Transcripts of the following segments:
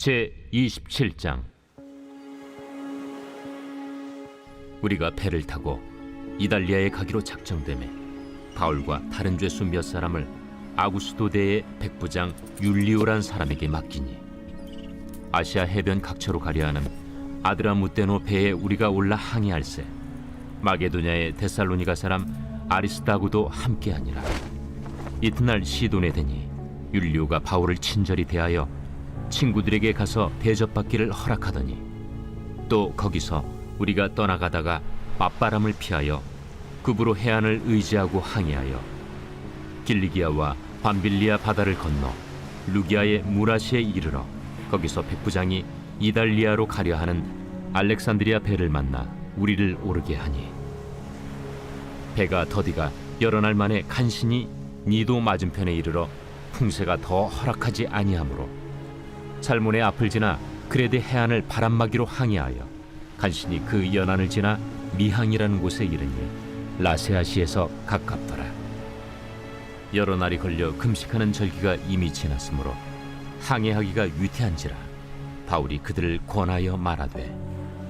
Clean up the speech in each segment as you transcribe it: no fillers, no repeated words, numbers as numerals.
제27장. 우리가 배를 타고 이달리아에 가기로 작정되매 바울과 다른 죄수 몇 사람을 아구스도대의 백부장 율리오란 사람에게 맡기니, 아시아 해변 각처로 가려 하는 아드라무테노 배에 우리가 올라 항해할세 마게도냐의 데살로니가 사람 아리스다고도 함께하니라. 이튿날 시돈에 되니 율리오가 바울을 친절히 대하여 친구들에게 가서 대접받기를 허락하더니, 또 거기서 우리가 떠나가다가 맞바람을 피하여 급으로 해안을 의지하고 항해하여 길리기아와 밤빌리아 바다를 건너 루기아의 무라시에 이르러 거기서 백부장이 이달리아로 가려 하는 알렉산드리아 배를 만나 우리를 오르게 하니, 배가 더디가 여러 날 만에 간신히 니도 맞은편에 이르러 풍세가 더 허락하지 아니하므로 살몬의 앞을 지나 그레데 해안을 바람막이로 항해하여 간신히 그 연안을 지나 미항이라는 곳에 이르니 라세아시에서 가깝더라. 여러 날이 걸려 금식하는 절기가 이미 지났으므로 항해하기가 위태한지라 바울이 그들을 권하여 말하되,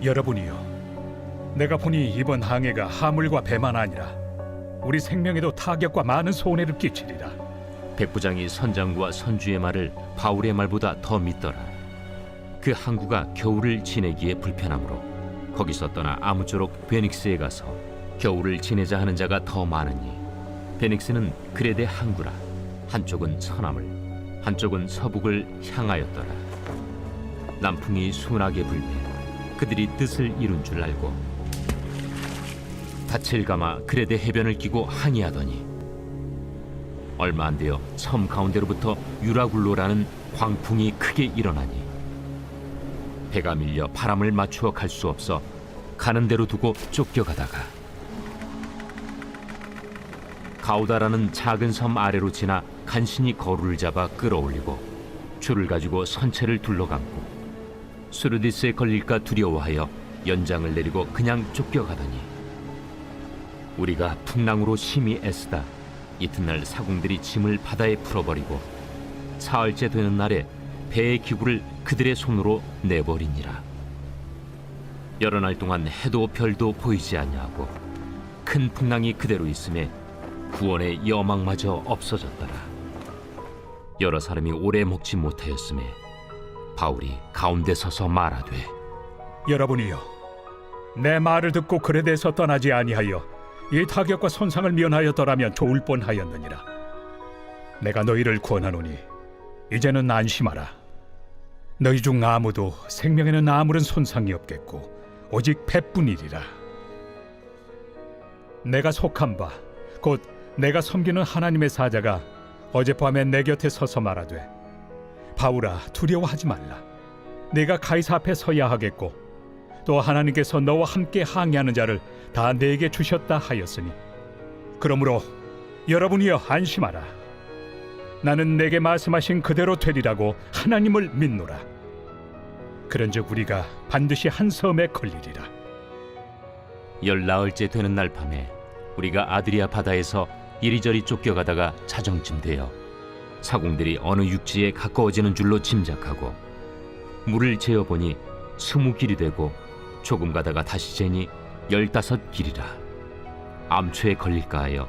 여러분이여, 내가 보니 이번 항해가 하물과 배만 아니라 우리 생명에도 타격과 많은 손해를 끼치리라. 백부장이 선장과 선주의 말을 바울의 말보다 더 믿더라. 그 항구가 겨울을 지내기에 불편하므로 거기서 떠나 아무쪼록 베닉스에 가서 겨울을 지내자 하는 자가 더 많으니, 베닉스는 그레데 항구라. 한쪽은 서남을, 한쪽은 서북을 향하였더라. 남풍이 순하게 불매 그들이 뜻을 이룬 줄 알고 닻을 감아 그레데 해변을 끼고 항해하더니, 얼마 안 되어 섬 가운데로부터 유라굴로라는 광풍이 크게 일어나니 배가 밀려 바람을 맞추어 갈 수 없어 가는 대로 두고 쫓겨가다가 가우다라는 작은 섬 아래로 지나 간신히 거루를 잡아 끌어올리고 줄을 가지고 선체를 둘러감고 수르디스에 걸릴까 두려워하여 연장을 내리고 그냥 쫓겨가더니, 우리가 풍랑으로 심히 애쓰다 이튿날 사공들이 짐을 바다에 풀어버리고 사흘째 되는 날에 배의 기구를 그들의 손으로 내버리니라. 여러 날 동안 해도 별도 보이지 아니하고 큰 풍랑이 그대로 있음에 구원의 여망마저 없어졌더라. 여러 사람이 오래 먹지 못하였음에 바울이 가운데 서서 말하되, 여러분이여, 내 말을 듣고 그레데에서 떠나지 아니하여 이 타격과 손상을 면하였더라면 좋을 뻔하였느니라. 내가 너희를 권하노니 이제는 안심하라. 너희 중 아무도 생명에는 아무런 손상이 없겠고 오직 배뿐이리라. 내가 속한 바 곧 내가 섬기는 하나님의 사자가 어젯밤에 내 곁에 서서 말하되, 바울아, 두려워하지 말라. 내가 가이사 앞에 서야 하겠고 또 하나님께서 너와 함께 항해하는 자를 다 내게 주셨다 하였으니, 그러므로 여러분이여 안심하라. 나는 내게 말씀하신 그대로 되리라고 하나님을 믿노라. 그런즉 우리가 반드시 한 섬에 걸리리라. 열나흘째 되는 날 밤에 우리가 아드리아 바다에서 이리저리 쫓겨가다가 자정쯤 되어 사공들이 어느 육지에 가까워지는 줄로 짐작하고 물을 재어보니 20길이 되고 조금 가다가 다시 재니 15길이라. 암초에 걸릴까 하여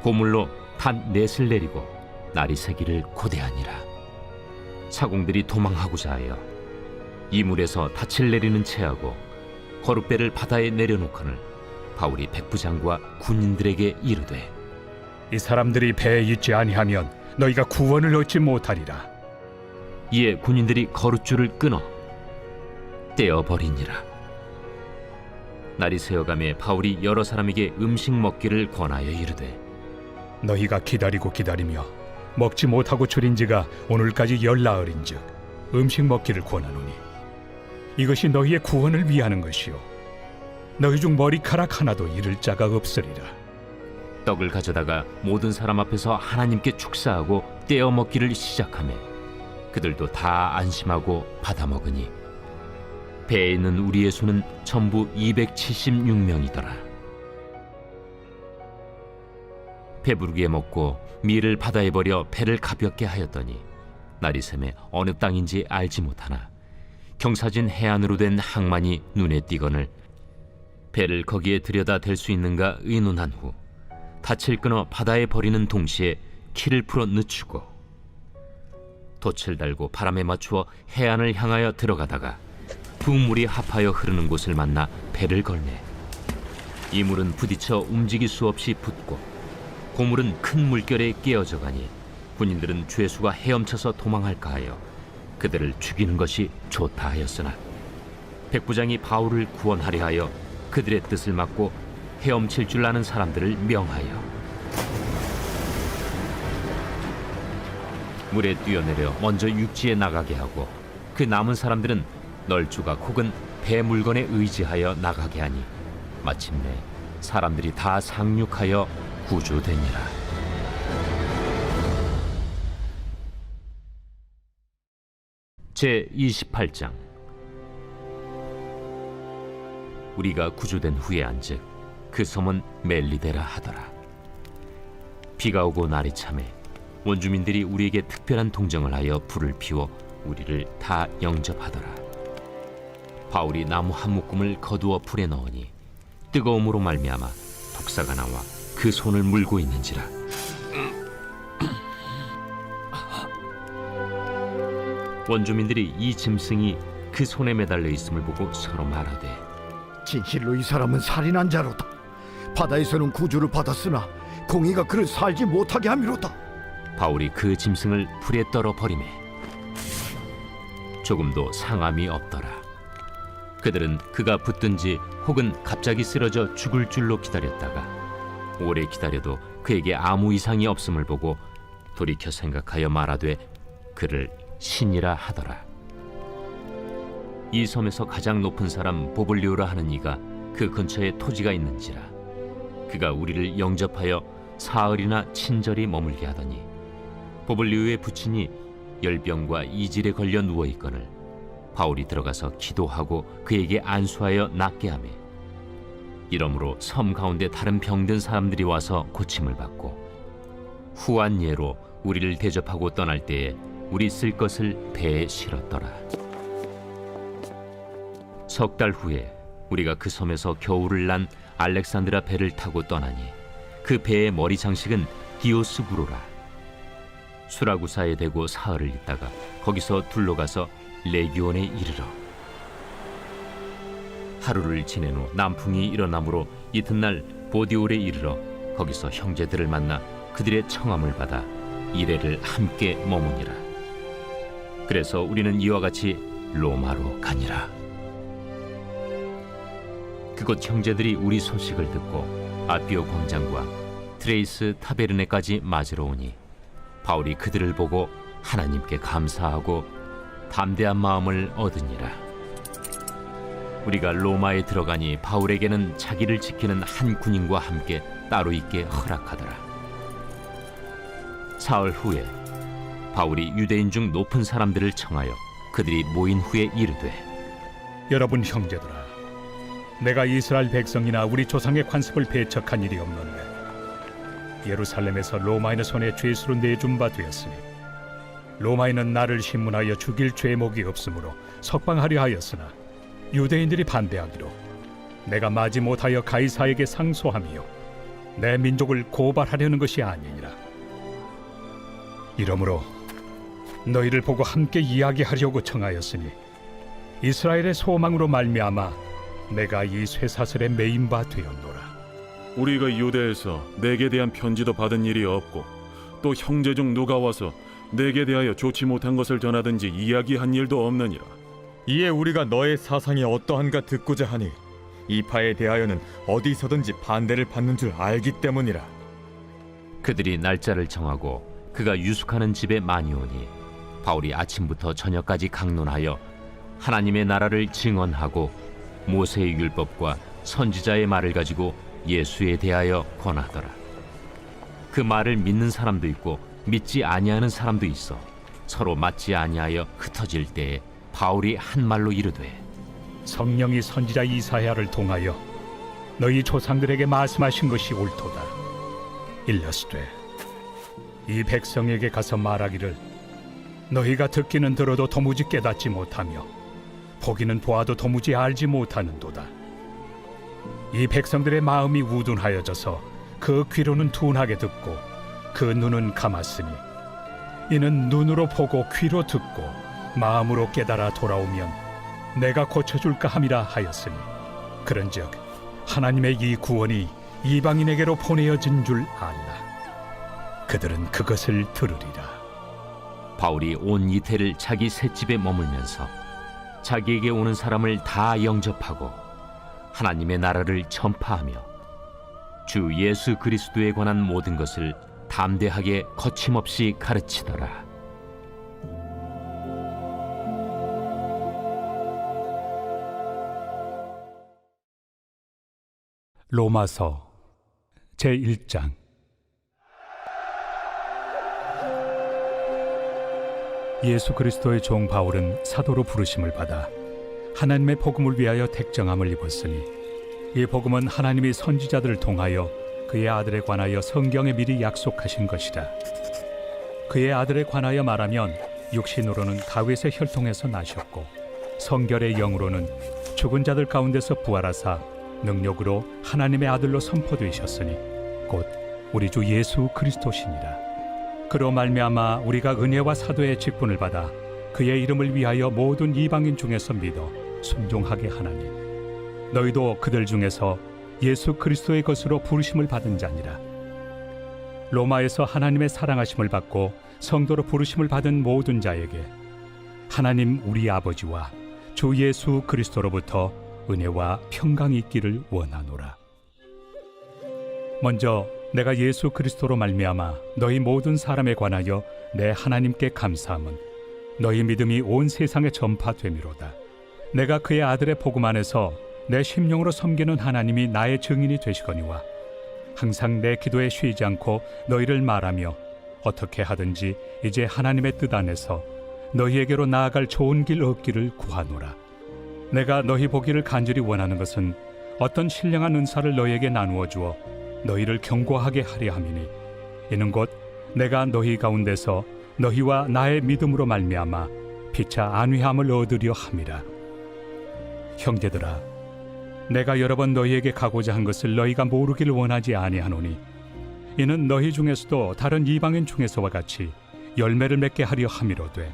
고물로 단 넷을 내리고 날이 새기를 고대하니라. 사공들이 도망하고자 하여 이물에서 닻을 내리는 채하고 거룻배를 바다에 내려놓거늘 바울이 백부장과 군인들에게 이르되, 이 사람들이 배에 있지 아니하면 너희가 구원을 얻지 못하리라. 이에 군인들이 거룻줄을 끊어 떼어버리니라. 날이 새어가매 바울이 여러 사람에게 음식 먹기를 권하여 이르되, 너희가 기다리고 기다리며 먹지 못하고 줄인 지가 오늘까지 열나흘인즉 음식 먹기를 권하노니 이것이 너희의 구원을 위하는 것이요 너희 중 머리카락 하나도 잃을 자가 없으리라. 떡을 가져다가 모든 사람 앞에서 하나님께 축사하고 떼어 먹기를 시작하며 그들도 다 안심하고 받아 먹으니 배에 있는 우리의 수는 전부 276명이더라. 배부르게 먹고 밀을 바다에 버려 배를 가볍게 하였더니 날이 새매 어느 땅인지 알지 못하나 경사진 해안으로 된 항만이 눈에 띄거늘 배를 거기에 들여다 댈 수 있는가 의논한 후 닻을 끊어 바다에 버리는 동시에 키를 풀어 늦추고 돛을 달고 바람에 맞추어 해안을 향하여 들어가다가 두 물이 합하여 흐르는 곳을 만나 배를 걸매 이 물은 부딪혀 움직일 수 없이 붙고 고물은 큰 물결에 깨어져 가니 군인들은 죄수가 헤엄쳐서 도망할까 하여 그들을 죽이는 것이 좋다 하였으나 백부장이 바울을 구원하려 하여 그들의 뜻을 막고 헤엄칠 줄 아는 사람들을 명하여 물에 뛰어내려 먼저 육지에 나가게 하고 그 남은 사람들은 널조각 혹은 배 물건에 의지하여 나가게 하니 마침내 사람들이 다 상륙하여 구조되니라. 제 28장. 우리가 구조된 후에 안즉 그 섬은 멜리데라 하더라. 비가 오고 날이 참에 원주민들이 우리에게 특별한 동정을 하여 불을 피워 우리를 다 영접하더라. 바울이 나무 한 묶음을 거두어 불에 넣으니 뜨거움으로 말미암아 독사가 나와 그 손을 물고 있는지라. 원주민들이 이 짐승이 그 손에 매달려 있음을 보고 서로 말하되 진실로 이 사람은 살인한 자로다. 바다에서는 구주를 받았으나 공의가 그를 살지 못하게 함이로다. 바울이 그 짐승을 불에 떨어 버리매 조금도 상함이 없더라. 그들은 그가 붙든지 혹은 갑자기 쓰러져 죽을 줄로 기다렸다가 오래 기다려도 그에게 아무 이상이 없음을 보고 돌이켜 생각하여 말하되 그를 신이라 하더라. 이 섬에서 가장 높은 사람 보블리오라 하는 이가 그 근처에 토지가 있는지라. 그가 우리를 영접하여 사흘이나 친절히 머물게 하더니 보블리오의 부친이 열병과 이질에 걸려 누워 있거늘 바울이 들어가서 기도하고 그에게 안수하여 낫게 하매 이러므로 섬 가운데 다른 병든 사람들이 와서 고침을 받고 후한 예로 우리를 대접하고 떠날 때에 우리 쓸 것을 배에 실었더라. 석 달 후에 우리가 그 섬에서 겨울을 난 알렉산드라 배를 타고 떠나니 그 배의 머리 장식은 디오스구로라. 수라구사에 대고 사흘을 있다가 거기서 둘러가서 레기온에 이르러 하루를 지낸 후 남풍이 일어나므로 이튿날 보디올에 이르러 거기서 형제들을 만나 그들의 청함을 받아 이레를 함께 머무니라. 그래서 우리는 이와 같이 로마로 가니라. 그곳 형제들이 우리 소식을 듣고 아비오 광장과 트레이스 타베르네까지 맞으러 오니 바울이 그들을 보고 하나님께 감사하고 담대한 마음을 얻으니라. 우리가 로마에 들어가니 바울에게는 자기를 지키는 한 군인과 함께 따로 있게 허락하더라. 사흘 후에 바울이 유대인 중 높은 사람들을 청하여 그들이 모인 후에 이르되 여러분 형제들아, 내가 이스라엘 백성이나 우리 조상의 관습을 배척한 일이 없는데 예루살렘에서 로마인의 손에 죄수로 내준 바 되었으니 로마인은 나를 신문하여 죽일 죄목이 없으므로 석방하려 하였으나 유대인들이 반대하기로 내가 마지 못하여 가이사에게 상소하며 내 민족을 고발하려는 것이 아니니라. 이러므로 너희를 보고 함께 이야기하려고 청하였으니 이스라엘의 소망으로 말미암아 내가 이 쇠사슬에 매인 바 되었노라. 우리가 유대에서 내게 대한 편지도 받은 일이 없고 또 형제 중 누가 와서 내게 대하여 좋지 못한 것을 전하든지 이야기한 일도 없느니라. 이에 우리가 너의 사상이 어떠한가 듣고자 하니 이 파에 대하여는 어디서든지 반대를 받는 줄 알기 때문이라. 그들이 날짜를 정하고 그가 유숙하는 집에 많이 오니 바울이 아침부터 저녁까지 강론하여 하나님의 나라를 증언하고 모세의 율법과 선지자의 말을 가지고 예수에 대하여 권하더라. 그 말을 믿는 사람도 있고 믿지 아니하는 사람도 있어 서로 맞지 아니하여 흩어질 때에 바울이 한 말로 이르되 성령이 선지자 이사야를 통하여 너희 조상들에게 말씀하신 것이 옳도다. 일러스되 이 백성에게 가서 말하기를 너희가 듣기는 들어도 도무지 깨닫지 못하며 보기는 보아도 도무지 알지 못하는도다. 이 백성들의 마음이 우둔하여져서 그 귀로는 둔하게 듣고 그 눈은 감았으니 이는 눈으로 보고 귀로 듣고 마음으로 깨달아 돌아오면 내가 고쳐줄까 함이라 하였으니 그런즉 하나님의 이 구원이 이방인에게로 보내어진 줄 알라. 그들은 그것을 들으리라. 바울이 온 이태를 자기 셋집에 머물면서 자기에게 오는 사람을 다 영접하고 하나님의 나라를 전파하며 주 예수 그리스도에 관한 모든 것을 담대하게 거침없이 가르치더라. 로마서 제1장. 예수 그리스도의 종 바울은 사도로 부르심을 받아 하나님의 복음을 위하여 택정함을 입었으니 이 복음은 하나님이 선지자들을 통하여 그의 아들에 관하여 성경에 미리 약속하신 것이라. 그의 아들에 관하여 말하면 육신으로는 다윗의 혈통에서 나셨고 성결의 영으로는 죽은 자들 가운데서 부활하사 능력으로 하나님의 아들로 선포되셨으니 곧 우리 주 예수 그리스도시니라. 그로 말미암아 우리가 은혜와 사도의 직분을 받아 그의 이름을 위하여 모든 이방인 중에서 믿어 순종하게 하나니 너희도 그들 중에서 예수 그리스도의 것으로 부르심을 받은 자니라. 로마에서 하나님의 사랑하심을 받고 성도로 부르심을 받은 모든 자에게 하나님 우리 아버지와 주 예수 그리스도로부터 은혜와 평강이 있기를 원하노라. 먼저 내가 예수 그리스도로 말미암아 너희 모든 사람에 관하여 내 하나님께 감사함은 너희 믿음이 온 세상에 전파됨이로다. 내가 그의 아들의 복음 안에서 내 심령으로 섬기는 하나님이 나의 증인이 되시거니와 항상 내 기도에 쉬지 않고 너희를 말하며 어떻게 하든지 이제 하나님의 뜻 안에서 너희에게로 나아갈 좋은 길 얻기를 구하노라. 내가 너희 보기를 간절히 원하는 것은 어떤 신령한 은사를 너희에게 나누어 주어 너희를 경고하게 하려 함이니 이는 곧 내가 너희 가운데서 너희와 나의 믿음으로 말미암아 피차 안위함을 얻으려 함이라. 형제들아, 내가 여러 번 너희에게 가고자 한 것을 너희가 모르기를 원하지 아니하노니 이는 너희 중에서도 다른 이방인 중에서와 같이 열매를 맺게 하려 함이로되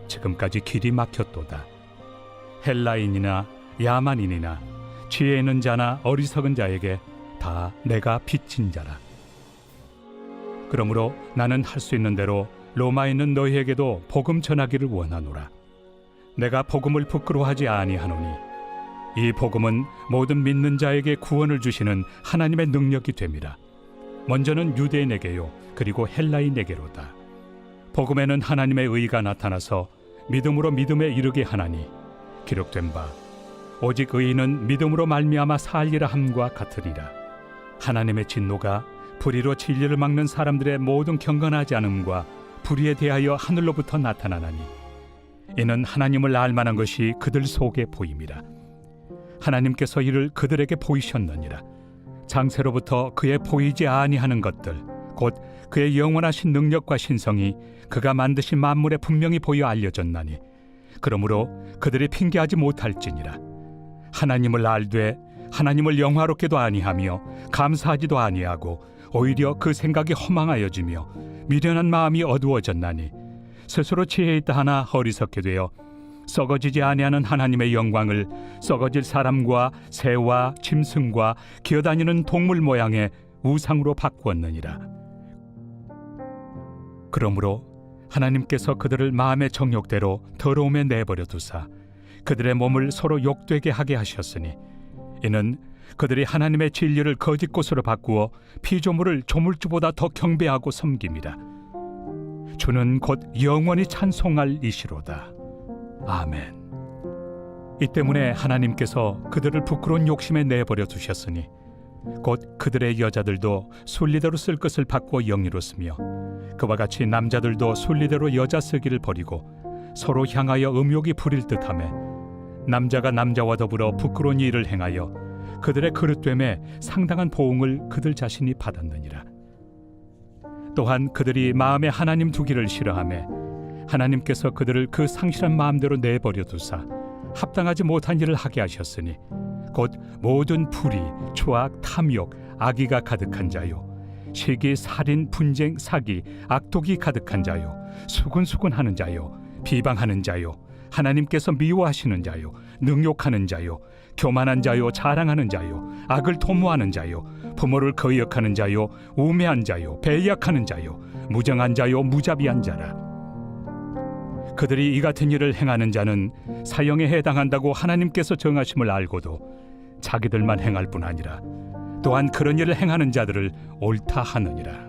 지금까지 길이 막혔도다. 헬라인이나 야만인이나 지혜 있는 자나 어리석은 자에게 다 내가 빚진 자라. 그러므로 나는 할 수 있는 대로 로마에 있는 너희에게도 복음 전하기를 원하노라. 내가 복음을 부끄러워하지 아니하노니 이 복음은 모든 믿는 자에게 구원을 주시는 하나님의 능력이 됨이라. 먼저는 유대인에게요 그리고 헬라인에게로다. 복음에는 하나님의 의가 나타나서 믿음으로 믿음에 이르게 하나니 기록된 바 오직 의인은 믿음으로 말미암아 살리라 함과 같으리라. 하나님의 진노가 불의로 진리를 막는 사람들의 모든 경건하지 않음과 불의에 대하여 하늘로부터 나타나나니 이는 하나님을 알만한 것이 그들 속에 보임이라. 하나님께서 이를 그들에게 보이셨느니라. 장세로부터 그의 보이지 아니하는 것들 곧 그의 영원하신 능력과 신성이 그가 만드신 만물에 분명히 보여 알려졌나니 그러므로 그들이 핑계하지 못할지니라. 하나님을 알되 하나님을 영화롭게도 아니하며 감사하지도 아니하고 오히려 그 생각이 허망하여지며 미련한 마음이 어두워졌나니 스스로 지혜 있다 하나 어리석게 되어 썩어지지 아니하는 하나님의 영광을 썩어질 사람과 새와 짐승과 기어다니는 동물 모양의 우상으로 바꾸었느니라. 그러므로 하나님께서 그들을 마음의 정욕대로 더러움에 내버려 두사 그들의 몸을 서로 욕되게 하게 하셨으니 이는 그들이 하나님의 진리를 거짓 것으로 바꾸어 피조물을 조물주보다 더 경배하고 섬김이라. 주는 곧 영원히 찬송할 이시로다. 아멘. 이 때문에 하나님께서 그들을 부끄러운 욕심에 내버려 두셨으니 곧 그들의 여자들도 순리대로 쓸 것을 바꾸어 영리로 쓰며 그와 같이 남자들도 순리대로 여자 쓰기를 버리고 서로 향하여 음욕이 부릴 듯하며 남자가 남자와 더불어 부끄러운 일을 행하여 그들의 그릇됨에 상당한 보응을 그들 자신이 받았느니라. 또한 그들이 마음에 하나님 두기를 싫어하며 하나님께서 그들을 그 상실한 마음대로 내버려 두사 합당하지 못한 일을 하게 하셨으니 곧 모든 불의, 초악, 탐욕, 악의가 가득한 자요 시기, 살인, 분쟁, 사기, 악독이 가득한 자요 수군수군하는 자요 비방하는 자요 하나님께서 미워하시는 자요 능욕하는 자요 교만한 자요 자랑하는 자요 악을 도모하는 자요 부모를 거역하는 자요 우매한 자요 배약하는 자요 무정한 자요 무자비한 자라. 그들이 이 같은 일을 행하는 자는 사형에 해당한다고 하나님께서 정하심을 알고도 자기들만 행할 뿐 아니라 또한 그런 일을 행하는 자들을 옳다 하느니라.